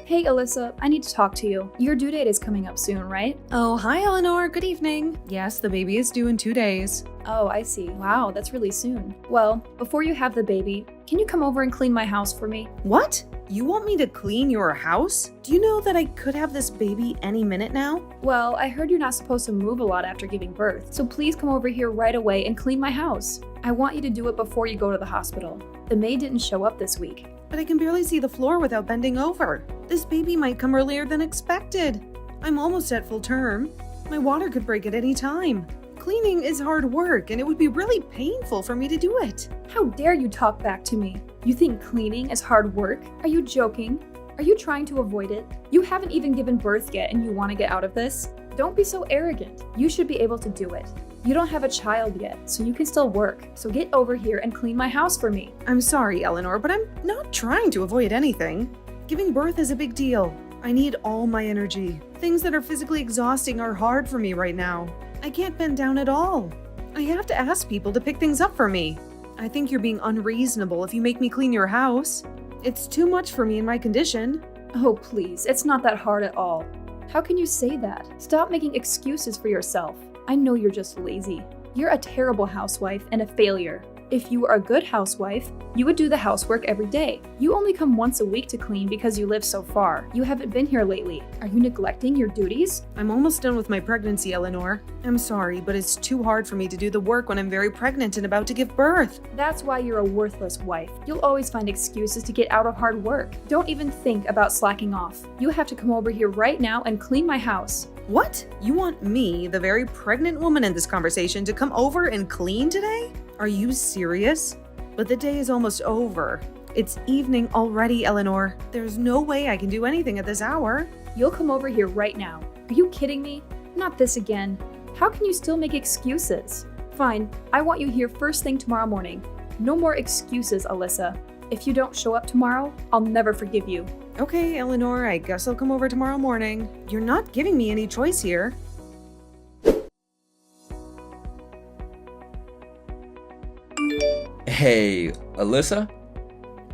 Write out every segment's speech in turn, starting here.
Hey Alyssa, I need to talk to you. Your due date is coming up soon, right? Oh, hi Eleanor, good evening. Yes, the baby is due in 2 days. Oh, I see. Wow, that's really soon. Well, before you have the baby, can you come over and clean my house for me? What? You want me to clean your house? Do you know that I could have this baby any minute now? Well, I heard you're not supposed to move a lot after giving birth, so please come over here right away and clean my house. I want you to do it before you go to the hospital. The maid didn't show up this week. But I can barely see the floor without bending over. This baby might come earlier than expected. I'm almost at full term. My water could break at any time. Cleaning is hard work, and it would be really painful for me to do it. How dare you talk back to me? You think cleaning is hard work? Are you joking? Are you trying to avoid it? You haven't even given birth yet and you want to get out of this? Don't be so arrogant. You should be able to do it. You don't have a child yet, so you can still work. So get over here and clean my house for me. I'm sorry, Eleanor, but I'm not trying to avoid anything. Giving birth is a big deal. I need all my energy. Things that are physically exhausting are hard for me right now. I can't bend down at all. I have to ask people to pick things up for me. I think you're being unreasonable if you make me clean your house. It's too much for me in my condition. Oh, please, it's not that hard at all. How can you say that? Stop making excuses for yourself. I know you're just lazy. You're a terrible housewife and a failure. If you were a good housewife, you would do the housework every day. You only come once a week to clean because you live so far. You haven't been here lately. Are you neglecting your duties? I'm almost done with my pregnancy, Eleanor. I'm sorry, but it's too hard for me to do the work when I'm very pregnant and about to give birth. That's why you're a worthless wife. You'll always find excuses to get out of hard work. Don't even think about slacking off. You have to come over here right now and clean my house. What? You want me, the very pregnant woman in this conversation, to come over and clean today? Are you serious? But the day is almost over. It's evening already, Eleanor. There's no way I can do anything at this hour. You'll come over here right now. Are you kidding me? Not this again. How can you still make excuses? Fine, I want you here first thing tomorrow morning. No more excuses, Alyssa. If you don't show up tomorrow, I'll never forgive you. Okay, Eleanor, I guess I'll come over tomorrow morning. You're not giving me any choice here. Hey, Alyssa?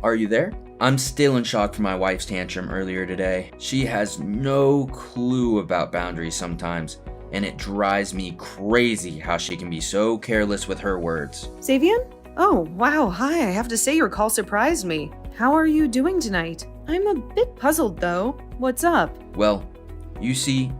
Are you there? I'm still in shock from my wife's tantrum earlier today. She has no clue about boundaries sometimes, and it drives me crazy how she can be so careless with her words. Savian? Oh, wow, hi, I have to say your call surprised me. How are you doing tonight? I'm a bit puzzled though. What's up? Well, you see,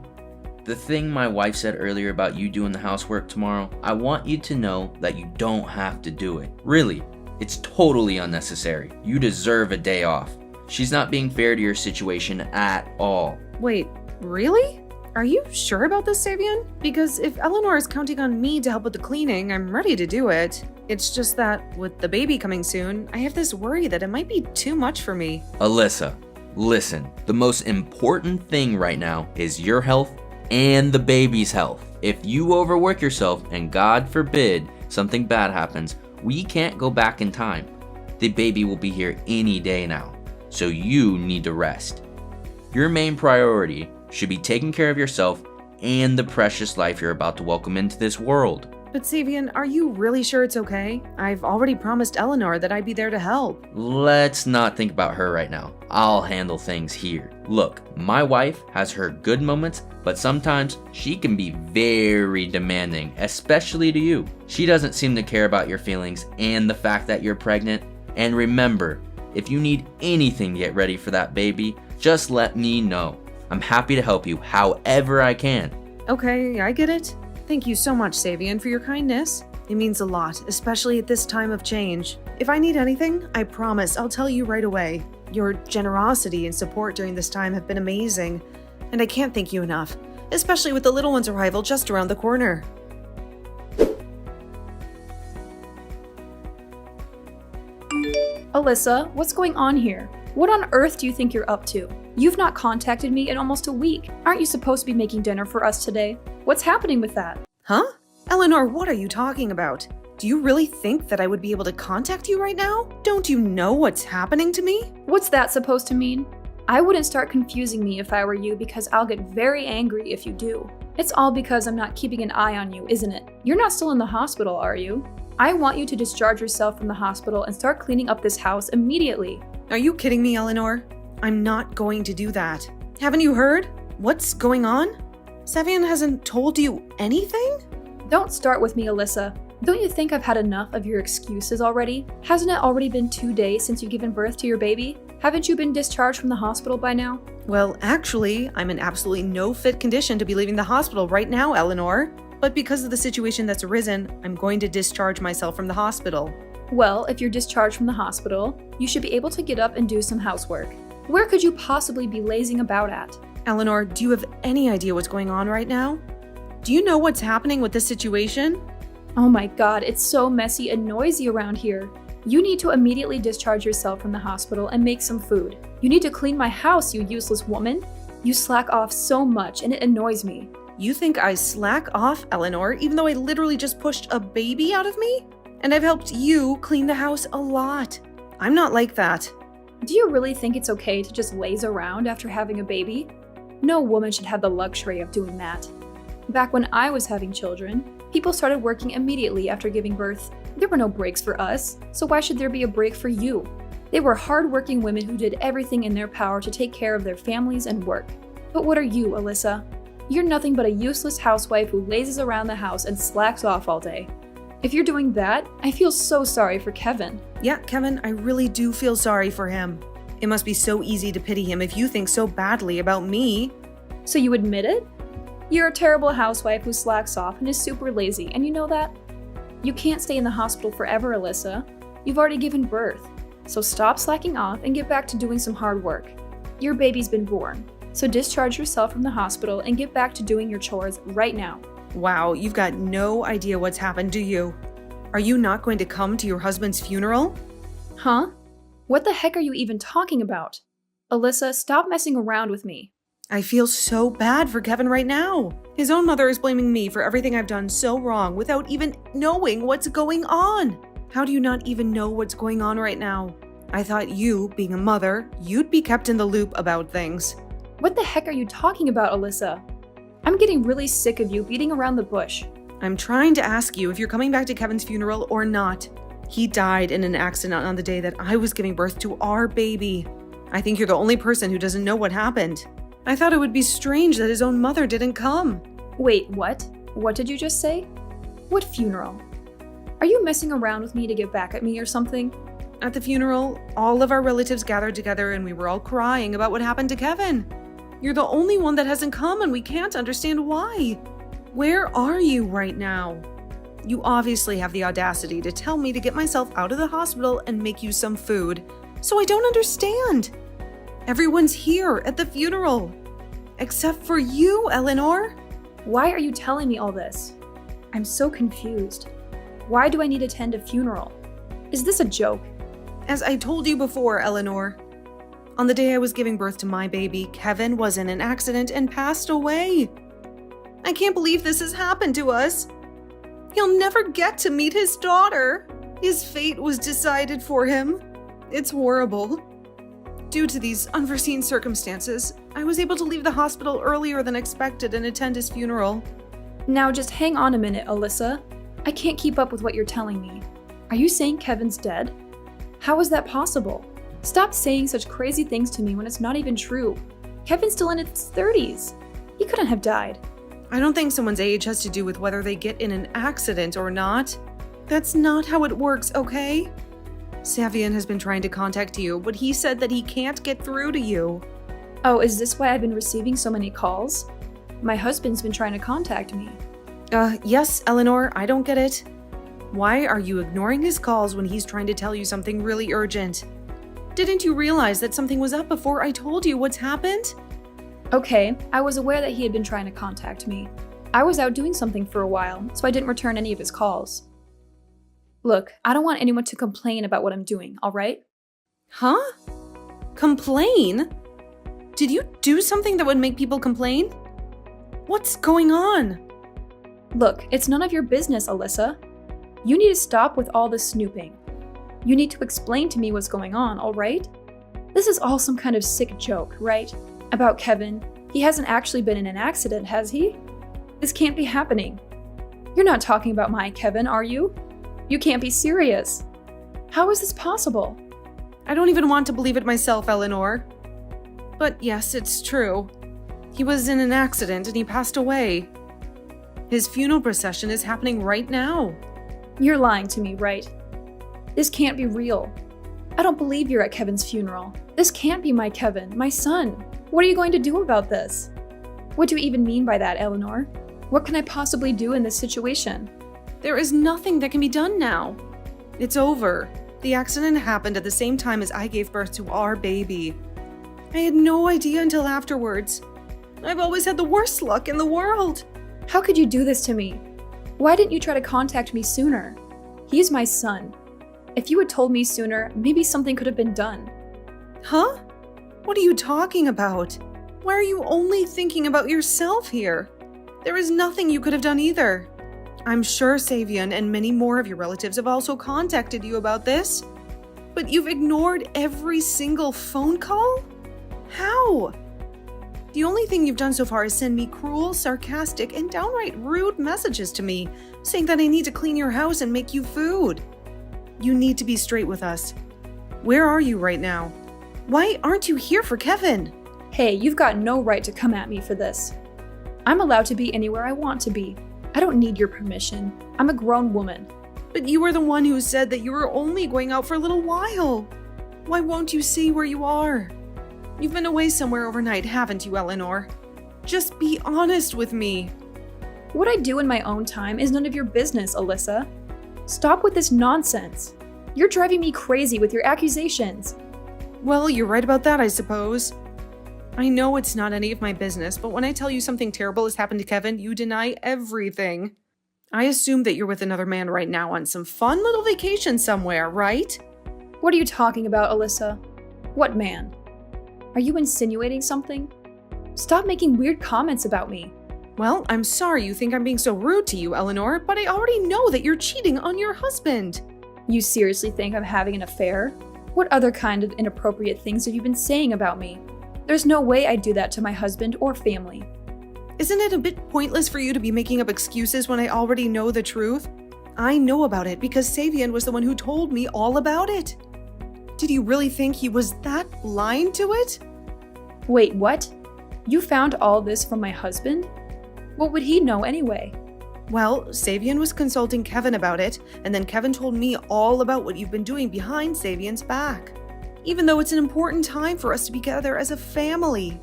the thing my wife said earlier about you doing the housework tomorrow, I want you to know that you don't have to do it. Really, it's totally unnecessary. You deserve a day off. She's not being fair to your situation at all. Wait, really? Are you sure about this, Savian? Because if Eleanor is counting on me to help with the cleaning, I'm ready to do it. It's just that, with the baby coming soon, I have this worry that it might be too much for me. Alyssa, listen. The most important thing right now is your health and the baby's health. If you overwork yourself and God forbid something bad happens, we can't go back in time. The baby will be here any day now, so you need to rest. Your main priority should be taking care of yourself and the precious life you're about to welcome into this world. But Savian, are you really sure it's okay? I've already promised Eleanor that I'd be there to help. Let's not think about her right now. I'll handle things here. Look, my wife has her good moments, but sometimes she can be very demanding, especially to you. She doesn't seem to care about your feelings and the fact that you're pregnant. And remember, if you need anything to get ready for that baby, just let me know. I'm happy to help you however I can. Okay, I get it. Thank you so much, Savian, for your kindness. It means a lot, especially at this time of change. If I need anything, I promise I'll tell you right away. Your generosity and support during this time have been amazing, and I can't thank you enough, especially with the little one's arrival just around the corner. Alyssa, what's going on here? What on earth do you think you're up to? You've not contacted me in almost a week. Aren't you supposed to be making dinner for us today? What's happening with that? Huh? Eleanor, what are you talking about? Do you really think that I would be able to contact you right now? Don't you know what's happening to me? What's that supposed to mean? I wouldn't start confusing me if I were you because I'll get very angry if you do. It's all because I'm not keeping an eye on you, isn't it? You're not still in the hospital, are you? I want you to discharge yourself from the hospital and start cleaning up this house immediately. Are you kidding me, Eleanor? I'm not going to do that. Haven't you heard? What's going on? Savian hasn't told you anything? Don't start with me, Alyssa. Don't you think I've had enough of your excuses already? Hasn't it already been 2 days since you've given birth to your baby? Haven't you been discharged from the hospital by now? Well, actually, I'm in absolutely no fit condition to be leaving the hospital right now, Eleanor. But because of the situation that's arisen, I'm going to discharge myself from the hospital. Well, if you're discharged from the hospital, you should be able to get up and do some housework. Where could you possibly be lazing about at? Eleanor, do you have any idea what's going on right now? Do you know what's happening with this situation? Oh my god, it's so messy and noisy around here. You need to immediately discharge yourself from the hospital and make some food. You need to clean my house, you useless woman. You slack off so much and it annoys me. You think I slack off, Eleanor, even though I literally just pushed a baby out of me? And I've helped you clean the house a lot. I'm not like that. Do you really think it's okay to just laze around after having a baby? No woman should have the luxury of doing that. Back when I was having children, people started working immediately after giving birth. There were no breaks for us, so why should there be a break for you? They were hardworking women who did everything in their power to take care of their families and work. But what are you, Alyssa? You're nothing but a useless housewife who lazes around the house and slacks off all day. If you're doing that, I feel so sorry for Kevin. Yeah, Kevin, I really do feel sorry for him. It must be so easy to pity him if you think so badly about me. So you admit it? You're a terrible housewife who slacks off and is super lazy, and you know that? You can't stay in the hospital forever, Alyssa. You've already given birth. So stop slacking off and get back to doing some hard work. Your baby's been born, so discharge yourself from the hospital and get back to doing your chores right now. Wow, you've got no idea what's happened, do you? Are you not going to come to your husband's funeral? Huh? What the heck are you even talking about? Alyssa, stop messing around with me. I feel so bad for Kevin right now. His own mother is blaming me for everything I've done so wrong without even knowing what's going on. How do you not even know what's going on right now? I thought you, being a mother, you'd be kept in the loop about things. What the heck are you talking about, Alyssa? I'm getting really sick of you beating around the bush. I'm trying to ask you if you're coming back to Kevin's funeral or not. He died in an accident on the day that I was giving birth to our baby. I think you're the only person who doesn't know what happened. I thought it would be strange that his own mother didn't come. Wait, what? What did you just say? What funeral? Are you messing around with me to get back at me or something? At the funeral, all of our relatives gathered together and we were all crying about what happened to Kevin. You're the only one that hasn't come and we can't understand why. Where are you right now? You obviously have the audacity to tell me to get myself out of the hospital and make you some food. So I don't understand. Everyone's here at the funeral. Except for you, Eleanor. Why are you telling me all this? I'm so confused. Why do I need to attend a funeral? Is this a joke? As I told you before, Eleanor, on the day I was giving birth to my baby, Kevin was in an accident and passed away. I can't believe this has happened to us. He'll never get to meet his daughter. His fate was decided for him. It's horrible. Due to these unforeseen circumstances, I was able to leave the hospital earlier than expected and attend his funeral. Now just hang on a minute, Alyssa. I can't keep up with what you're telling me. Are you saying Kevin's dead? How is that possible? Stop saying such crazy things to me when it's not even true. Kevin's still in his 30s. He couldn't have died. I don't think someone's age has to do with whether they get in an accident or not. That's not how it works, okay? Savian has been trying to contact you, but he said that he can't get through to you. Oh, is this why I've been receiving so many calls? My husband's been trying to contact me. Yes, Eleanor, I don't get it. Why are you ignoring his calls when he's trying to tell you something really urgent? Didn't you realize that something was up before I told you what's happened? Okay, I was aware that he had been trying to contact me. I was out doing something for a while, so I didn't return any of his calls. Look, I don't want anyone to complain about what I'm doing, alright? Huh? Complain? Did you do something that would make people complain? What's going on? Look, it's none of your business, Alyssa. You need to stop with all this snooping. You need to explain to me what's going on, alright? This is all some kind of sick joke, right? About Kevin. He hasn't actually been in an accident, has he? This can't be happening. You're not talking about my Kevin, are you? You can't be serious. How is this possible? I don't even want to believe it myself, Eleanor. But yes, it's true. He was in an accident and he passed away. His funeral procession is happening right now. You're lying to me, right? This can't be real. I don't believe you're at Kevin's funeral. This can't be my Kevin, my son. What are you going to do about this? What do you even mean by that, Eleanor? What can I possibly do in this situation? There is nothing that can be done now. It's over. The accident happened at the same time as I gave birth to our baby. I had no idea until afterwards. I've always had the worst luck in the world. How could you do this to me? Why didn't you try to contact me sooner? He's my son. If you had told me sooner, maybe something could have been done. Huh? What are you talking about? Why are you only thinking about yourself here? There is nothing you could have done either. I'm sure Savion and many more of your relatives have also contacted you about this. But you've ignored every single phone call? How? The only thing you've done so far is send me cruel, sarcastic, and downright rude messages to me, saying that I need to clean your house and make you food. You need to be straight with us. Where are you right now? Why aren't you here for Kevin? Hey, you've got no right to come at me for this. I'm allowed to be anywhere I want to be. I don't need your permission. I'm a grown woman. But you were the one who said that you were only going out for a little while. Why won't you say where you are? You've been away somewhere overnight, haven't you, Eleanor? Just be honest with me. What I do in my own time is none of your business, Alyssa. Stop with this nonsense. You're driving me crazy with your accusations. Well, you're right about that, I suppose. I know it's not any of my business, but when I tell you something terrible has happened to Kevin, you deny everything. I assume that you're with another man right now on some fun little vacation somewhere, right? What are you talking about, Alyssa? What man? Are you insinuating something? Stop making weird comments about me. Well, I'm sorry you think I'm being so rude to you, Eleanor, but I already know that you're cheating on your husband. You seriously think I'm having an affair? What other kind of inappropriate things have you been saying about me? There's no way I'd do that to my husband or family. Isn't it a bit pointless for you to be making up excuses when I already know the truth? I know about it because Savion was the one who told me all about it. Did you really think he was that blind to it? Wait, what? You found all this from my husband? What would he know anyway? Well, Savion was consulting Kevin about it, and then Kevin told me all about what you've been doing behind Savion's back. Even though it's an important time for us to be together as a family.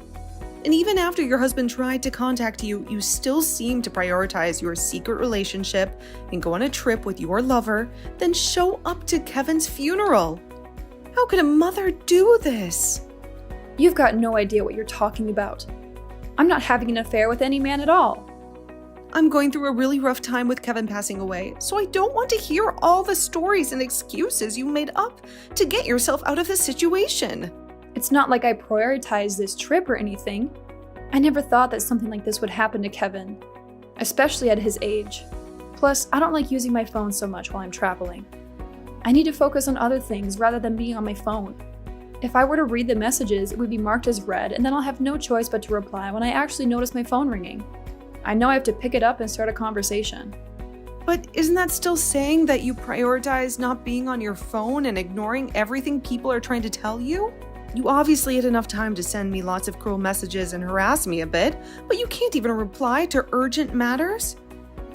And even after your husband tried to contact you, you still seem to prioritize your secret relationship and go on a trip with your lover, then show up to Kevin's funeral. How could a mother do this? You've got no idea what you're talking about. I'm not having an affair with any man at all. I'm going through a really rough time with Kevin passing away, so I don't want to hear all the stories and excuses you made up to get yourself out of this situation. It's not like I prioritized this trip or anything. I never thought that something like this would happen to Kevin, especially at his age. Plus, I don't like using my phone so much while I'm traveling. I need to focus on other things rather than being on my phone. If I were to read the messages, it would be marked as read, and then I'll have no choice but to reply when I actually notice my phone ringing. I know I have to pick it up and start a conversation. But isn't that still saying that you prioritize not being on your phone and ignoring everything people are trying to tell you? You obviously had enough time to send me lots of cruel messages and harass me a bit, but you can't even reply to urgent matters?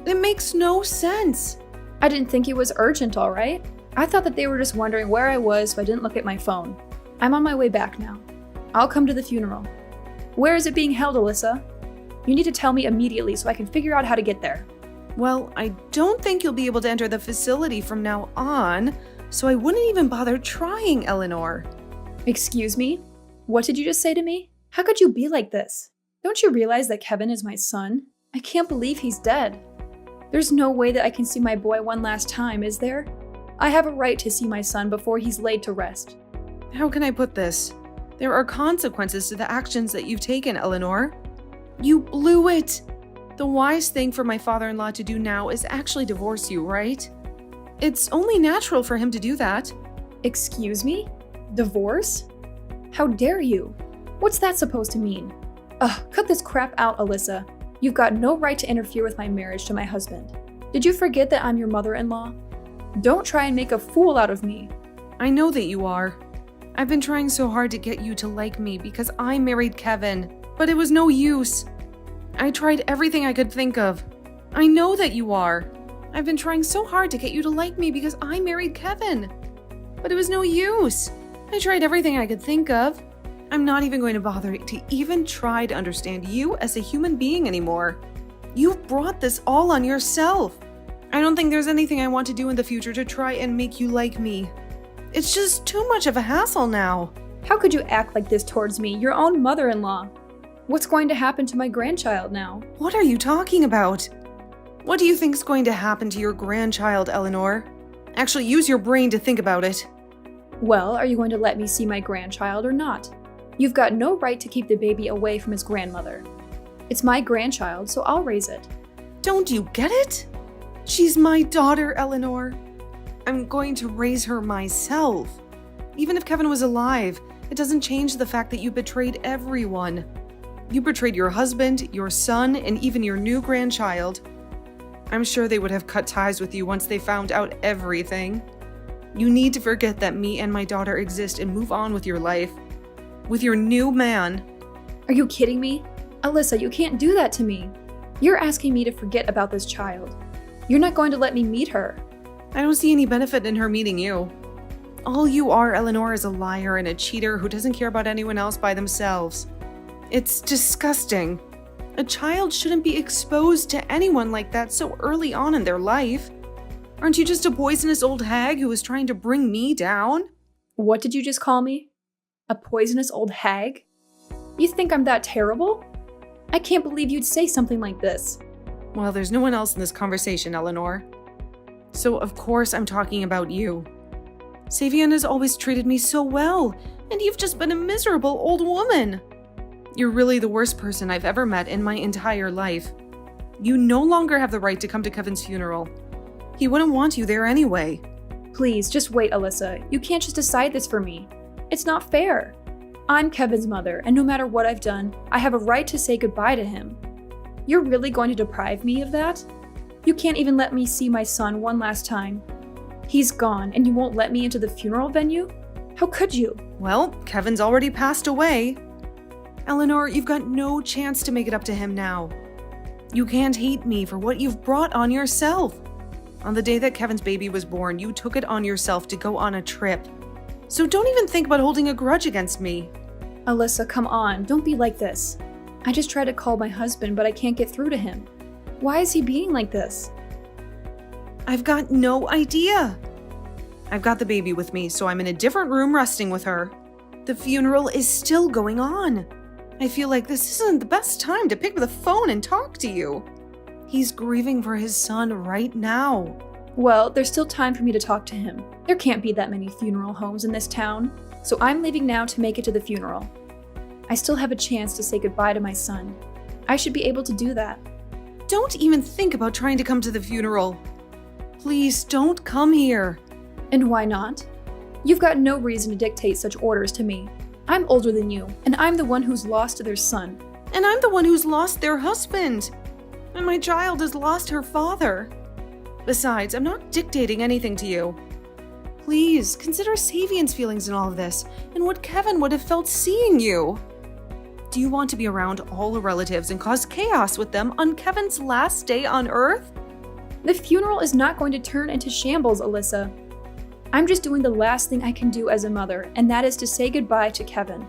It makes no sense. I didn't think it was urgent, all right? I thought that they were just wondering where I was so I didn't look at my phone. I'm on my way back now. I'll come to the funeral. Where is it being held, Alyssa? You need to tell me immediately so I can figure out how to get there. Well, I don't think you'll be able to enter the facility from now on, so I wouldn't even bother trying, Eleanor. Excuse me? What did you just say to me? How could you be like this? Don't you realize that Kevin is my son? I can't believe he's dead. There's no way that I can see my boy one last time, is there? I have a right to see my son before he's laid to rest. How can I put this? There are consequences to the actions that you've taken, Eleanor. You blew it! The wise thing for my father-in-law to do now is actually divorce you, right? It's only natural for him to do that. Excuse me? Divorce? How dare you? What's that supposed to mean? Ugh, cut this crap out, Alyssa. You've got no right to interfere with my marriage to my husband. Did you forget that I'm your mother-in-law? Don't try and make a fool out of me. I know that you are. I've been trying so hard to get you to like me because I married Kevin, but it was no use. I tried everything I could think of. I know that you are. I've been trying so hard to get you to like me because I married Kevin, but it was no use. I tried everything I could think of. I'm not even going to bother to even try to understand you as a human being anymore. You've brought this all on yourself. I don't think there's anything I want to do in the future to try and make you like me. It's just too much of a hassle now. How could you act like this towards me, your own mother-in-law? What's going to happen to my grandchild now? What are you talking about? What do you think's going to happen to your grandchild, Eleanor? Actually, use your brain to think about it. Well, are you going to let me see my grandchild or not? You've got no right to keep the baby away from his grandmother. It's my grandchild, so I'll raise it. Don't you get it? She's my daughter, Eleanor. I'm going to raise her myself. Even if Kevin was alive, it doesn't change the fact that you betrayed everyone. You betrayed your husband, your son, and even your new grandchild. I'm sure they would have cut ties with you once they found out everything. You need to forget that me and my daughter exist and move on with your life. With your new man. Are you kidding me? Alyssa, you can't do that to me. You're asking me to forget about this child. You're not going to let me meet her. I don't see any benefit in her meeting you. All you are, Eleanor, is a liar and a cheater who doesn't care about anyone else by themselves. It's disgusting. A child shouldn't be exposed to anyone like that so early on in their life. Aren't you just a poisonous old hag who is trying to bring me down? What did you just call me? A poisonous old hag? You think I'm that terrible? I can't believe you'd say something like this. Well, there's no one else in this conversation, Eleanor. So of course I'm talking about you. Savian has always treated me so well, and you've just been a miserable old woman. You're really the worst person I've ever met in my entire life. You no longer have the right to come to Kevin's funeral. He wouldn't want you there anyway. Please, just wait, Alyssa. You can't just decide this for me. It's not fair. I'm Kevin's mother, and no matter what I've done, I have a right to say goodbye to him. You're really going to deprive me of that? You can't even let me see my son one last time. He's gone, and you won't let me into the funeral venue? How could you? Well, Kevin's already passed away. Eleanor, you've got no chance to make it up to him now. You can't hate me for what you've brought on yourself. On the day that Kevin's baby was born, you took it on yourself to go on a trip. So don't even think about holding a grudge against me. Alyssa, come on, don't be like this. I just tried to call my husband, but I can't get through to him. Why is he being like this? I've got no idea. I've got the baby with me, so I'm in a different room resting with her. The funeral is still going on. I feel like this isn't the best time to pick up the phone and talk to you. He's grieving for his son right now. Well, there's still time for me to talk to him. There can't be that many funeral homes in this town, so I'm leaving now to make it to the funeral. I still have a chance to say goodbye to my son. I should be able to do that. Don't even think about trying to come to the funeral. Please don't come here. And why not? You've got no reason to dictate such orders to me. I'm older than you, and I'm the one who's lost their son. And I'm the one who's lost their husband. And my child has lost her father. Besides, I'm not dictating anything to you. Please, consider Savian's feelings in all of this, and what Kevin would have felt seeing you. Do you want to be around all the relatives and cause chaos with them on Kevin's last day on Earth? The funeral is not going to turn into shambles, Alyssa. I'm just doing the last thing I can do as a mother, and that is to say goodbye to Kevin.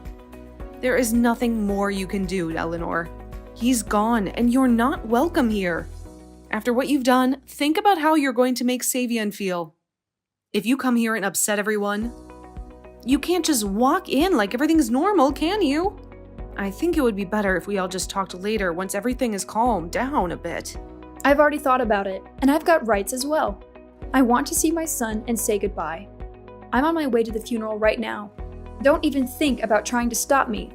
There is nothing more you can do, Eleanor. He's gone, and you're not welcome here. After what you've done, think about how you're going to make Savian feel. If you come here and upset everyone, you can't just walk in like everything's normal, can you? I think it would be better if we all just talked later once everything is calmed down a bit. I've already thought about it, and I've got rights as well. I want to see my son and say goodbye. I'm on my way to the funeral right now. Don't even think about trying to stop me.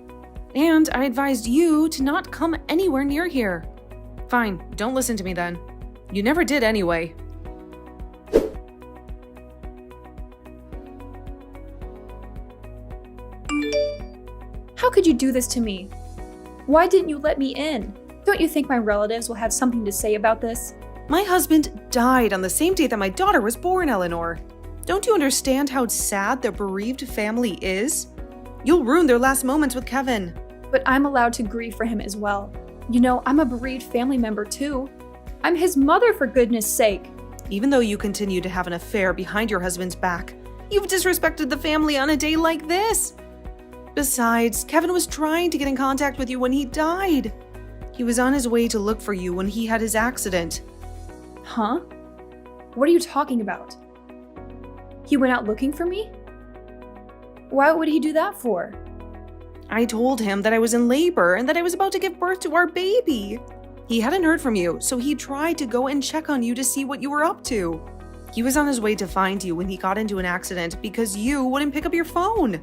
And I advised you to not come anywhere near here. Fine, don't listen to me then. You never did anyway. How could you do this to me? Why didn't you let me in? Don't you think my relatives will have something to say about this? My husband died on the same day that my daughter was born, Eleanor. Don't you understand how sad their bereaved family is? You'll ruin their last moments with Kevin. But I'm allowed to grieve for him as well. You know, I'm a bereaved family member too. I'm his mother, for goodness sake. Even though you continue to have an affair behind your husband's back, you've disrespected the family on a day like this. Besides, Kevin was trying to get in contact with you when he died. He was on his way to look for you when he had his accident. Huh? What are you talking about? He went out looking for me? Why would he do that for? I told him that I was in labor and that I was about to give birth to our baby. He hadn't heard from you, so he tried to go and check on you to see what you were up to. He was on his way to find you when he got into an accident because you wouldn't pick up your phone.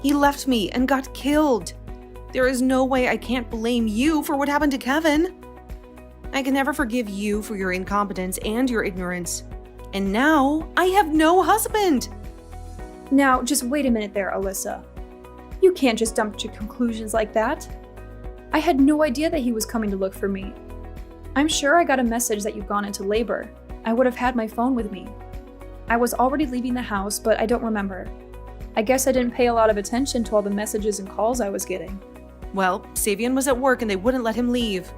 He left me and got killed. There is no way I can't blame you for what happened to Kevin. I can never forgive you for your incompetence and your ignorance. And now I have no husband. Now, just wait a minute there, Alyssa. You can't just jump to conclusions like that. I had no idea that he was coming to look for me. I'm sure I got a message that you've gone into labor. I would have had my phone with me. I was already leaving the house, but I don't remember. I guess I didn't pay a lot of attention to all the messages and calls I was getting. Well, Savian was at work and they wouldn't let him leave.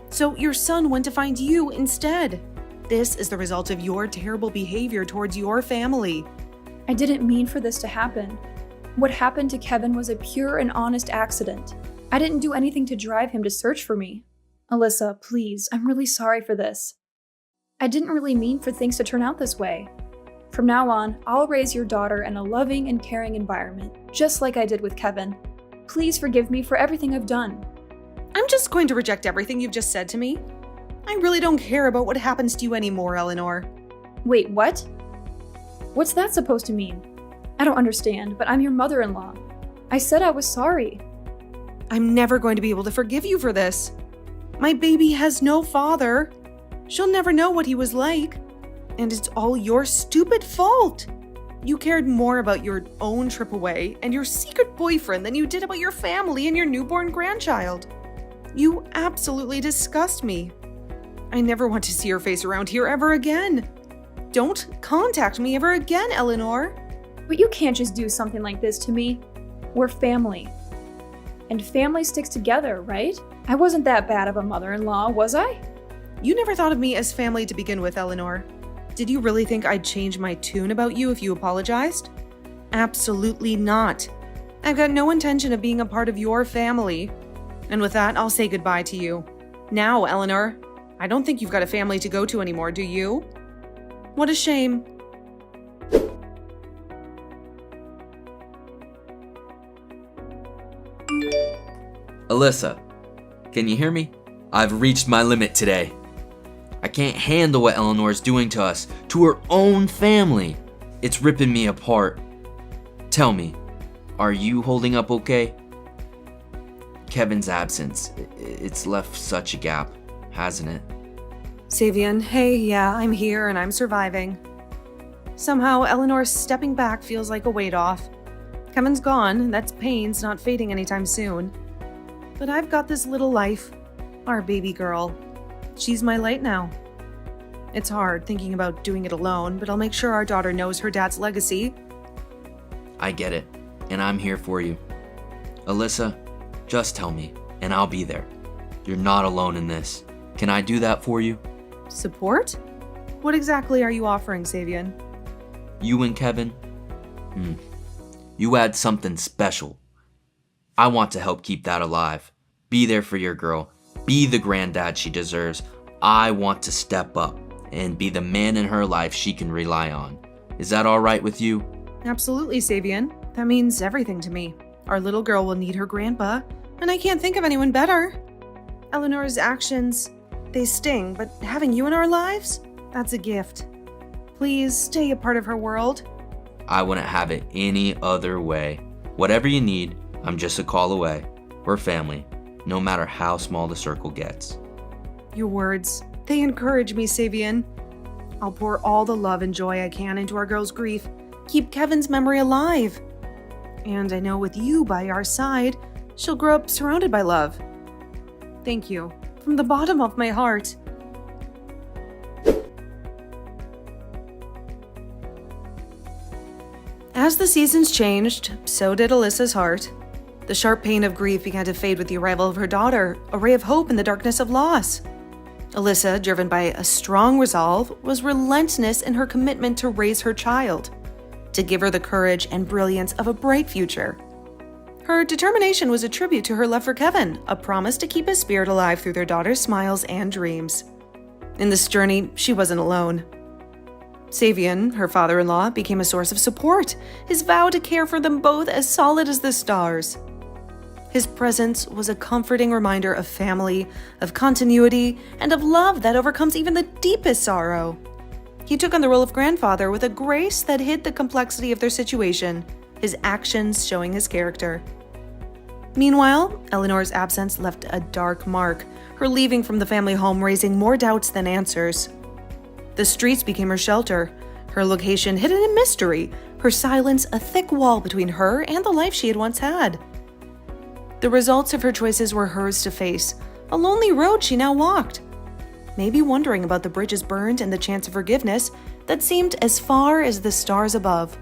So your son went to find you instead. This is the result of your terrible behavior towards your family. I didn't mean for this to happen. What happened to Kevin was a pure and honest accident. I didn't do anything to drive him to search for me. Alyssa, please, I'm really sorry for this. I didn't really mean for things to turn out this way. From now on, I'll raise your daughter in a loving and caring environment, just like I did with Kevin. Please forgive me for everything I've done. I'm just going to reject everything you've just said to me. I really don't care about what happens to you anymore, Eleanor. Wait, what? What's that supposed to mean? I don't understand, but I'm your mother-in-law. I said I was sorry. I'm never going to be able to forgive you for this. My baby has no father. She'll never know what he was like. And it's all your stupid fault. You cared more about your own trip away and your secret boyfriend than you did about your family and your newborn grandchild. You absolutely disgust me. I never want to see your face around here ever again. Don't contact me ever again, Eleanor. But you can't just do something like this to me. We're family. And family sticks together, right? I wasn't that bad of a mother-in-law, was I? You never thought of me as family to begin with, Eleanor. Did you really think I'd change my tune about you if you apologized? Absolutely not. I've got no intention of being a part of your family. And with that, I'll say goodbye to you. Now, Eleanor, I don't think you've got a family to go to anymore, do you? What a shame. Alyssa, can you hear me? I've reached my limit today. I can't handle what Eleanor's doing to us, to her own family. It's ripping me apart. Tell me, are you holding up okay? Kevin's absence, it's left such a gap, hasn't it? Savian, hey, yeah, I'm here and I'm surviving. Somehow, Eleanor's stepping back feels like a weight off. Kevin's gone, that's pain's not fading anytime soon. But I've got this little life, our baby girl. She's my light now. It's hard thinking about doing it alone, but I'll make sure our daughter knows her dad's legacy. I get it, and I'm here for you. Alyssa, just tell me, and I'll be there. You're not alone in this. Can I do that for you? Support? What exactly are you offering, Savian? You and Kevin? You add something special. I want to help keep that alive. Be there for your girl. Be the granddad she deserves. I want to step up and be the man in her life she can rely on. Is that all right with you? Absolutely, Savian. That means everything to me. Our little girl will need her grandpa, and I can't think of anyone better. Eleanor's actions, they sting, but having you in our lives, that's a gift. Please stay a part of her world. I wouldn't have it any other way. Whatever you need, I'm just a call away. We're family, no matter how small the circle gets. Your words, they encourage me, Savian. I'll pour all the love and joy I can into our girl's grief. Keep Kevin's memory alive. And I know with you by our side, she'll grow up surrounded by love. Thank you, from the bottom of my heart. As the seasons changed, so did Alyssa's heart. The sharp pain of grief began to fade with the arrival of her daughter, a ray of hope in the darkness of loss. Alyssa, driven by a strong resolve, was relentless in her commitment to raise her child, to give her the courage and brilliance of a bright future. Her determination was a tribute to her love for Kevin, a promise to keep his spirit alive through their daughter's smiles and dreams. In this journey, she wasn't alone. Savian, her father-in-law, became a source of support, his vow to care for them both as solid as the stars. His presence was a comforting reminder of family, of continuity, and of love that overcomes even the deepest sorrow. He took on the role of grandfather with a grace that hid the complexity of their situation, his actions showing his character. Meanwhile, Eleanor's absence left a dark mark, her leaving from the family home raising more doubts than answers. The streets became her shelter, her location hidden in mystery, her silence a thick wall between her and the life she had once had. The results of her choices were hers to face, a lonely road she now walked, maybe wondering about the bridges burned and the chance of forgiveness that seemed as far as the stars above.